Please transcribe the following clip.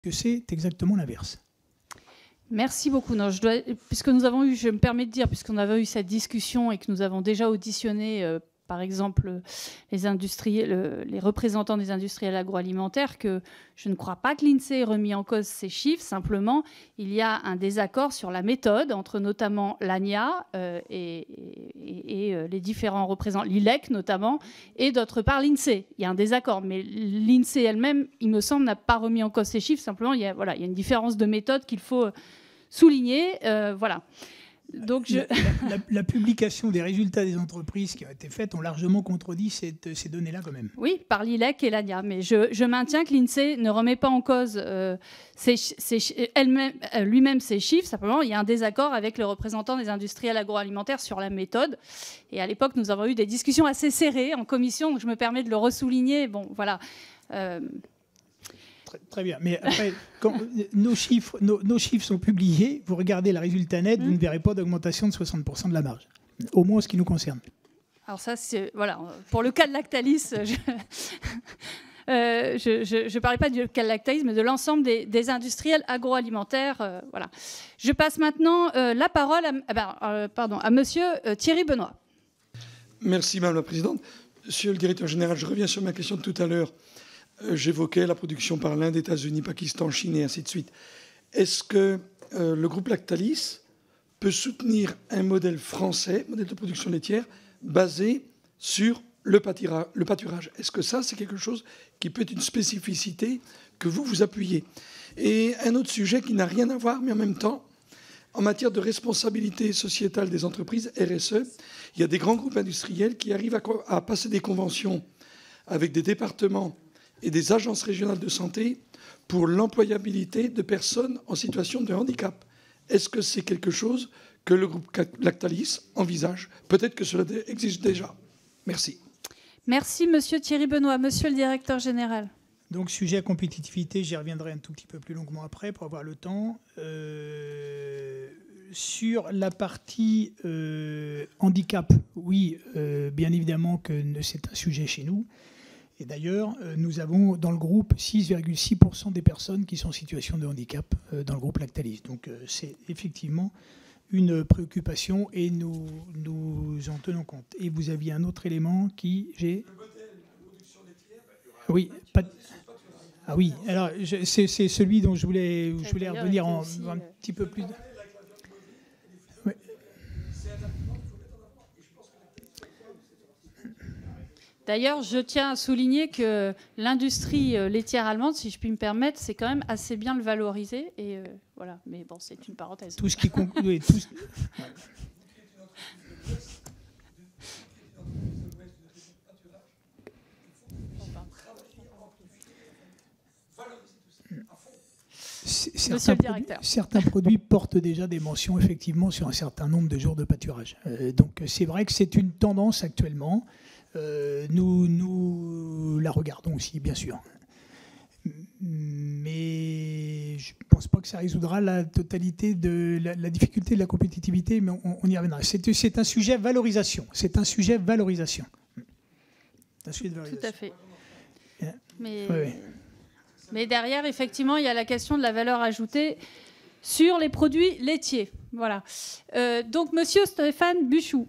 que c'est exactement l'inverse. Merci beaucoup. Non, puisque nous avons eu, je me permets de dire, puisqu'on avait eu cette discussion et que nous avons déjà auditionné, par exemple, les représentants des industriels agroalimentaires, que je ne crois pas que l'INSEE ait remis en cause ces chiffres. Simplement, il y a un désaccord sur la méthode entre notamment l'ANIA et les différents représentants, l'ILEC notamment, et d'autre part l'INSEE. Il y a un désaccord, mais l'INSEE elle-même, il me semble, n'a pas remis en cause ces chiffres. Simplement, il y a une différence de méthode qu'il faut souligner. Voilà. Donc la publication des résultats des entreprises qui ont été faites ont largement contredit ces données-là quand même. Oui, par l'ILEC et l'ANIA. Mais je maintiens que l'INSEE ne remet pas en cause lui-même ses chiffres. Simplement, il y a un désaccord avec les représentants des industriels agroalimentaires sur la méthode. Et à l'époque, nous avons eu des discussions assez serrées en commission, donc je me permets de le ressouligner. Bon, voilà. Très bien. Mais après, quand nos chiffres sont publiés, vous regardez le résultat net, vous ne verrez pas d'augmentation de 60% de la marge. Au moins en ce qui nous concerne. Alors ça, c'est... Voilà. Pour le cas de Lactalis, je ne parlais pas du cas de Lactalis, mais de l'ensemble des industriels agroalimentaires. Voilà. Je passe maintenant la parole à monsieur Thierry Benoît. Merci, Madame la Présidente. Monsieur le Directeur Général, je reviens sur ma question de tout à l'heure. J'évoquais la production par l'Inde, États-Unis, Pakistan, Chine et ainsi de suite. Est-ce que le groupe Lactalis peut soutenir un modèle français, modèle de production laitière, basé sur le pâturage? Est-ce que ça, c'est quelque chose qui peut être une spécificité que vous appuyez? Et un autre sujet qui n'a rien à voir, mais en même temps, en matière de responsabilité sociétale des entreprises, RSE, il y a des grands groupes industriels qui arrivent à passer des conventions avec des départements et des agences régionales de santé pour l'employabilité de personnes en situation de handicap. Est-ce que c'est quelque chose que le groupe Lactalis envisage? Peut-être que cela existe déjà. Merci. Merci, monsieur Thierry Benoît. Monsieur le Directeur Général. Donc, sujet à compétitivité, j'y reviendrai un tout petit peu plus longuement après pour avoir le temps. Sur la partie handicap, oui, bien évidemment que c'est un sujet chez nous. Et d'ailleurs, nous avons dans le groupe 6,6% des personnes qui sont en situation de handicap dans le groupe Lactalis. Donc c'est effectivement une préoccupation et nous en tenons compte. Et vous aviez un autre élément qui... Le modèle de production laitière. Oui, ah oui, alors c'est celui dont je voulais revenir un petit peu plus... D'ailleurs, je tiens à souligner que l'industrie laitière allemande, si je puis me permettre, c'est quand même assez bien le valoriser. Et voilà, mais bon, c'est une parenthèse. Tout ce qui conclut. Certains produits portent déjà des mentions effectivement sur un certain nombre de jours de pâturage. Donc c'est vrai que c'est une tendance actuellement. Nous la regardons aussi, bien sûr. Mais je ne pense pas que ça résoudra la totalité de la difficulté de la compétitivité, mais on y reviendra. C'est un sujet valorisation. C'est un sujet valorisation. Tout à fait. Mais derrière, effectivement, il y a la question de la valeur ajoutée sur les produits laitiers. Voilà. Donc, monsieur Stéphane Buchou.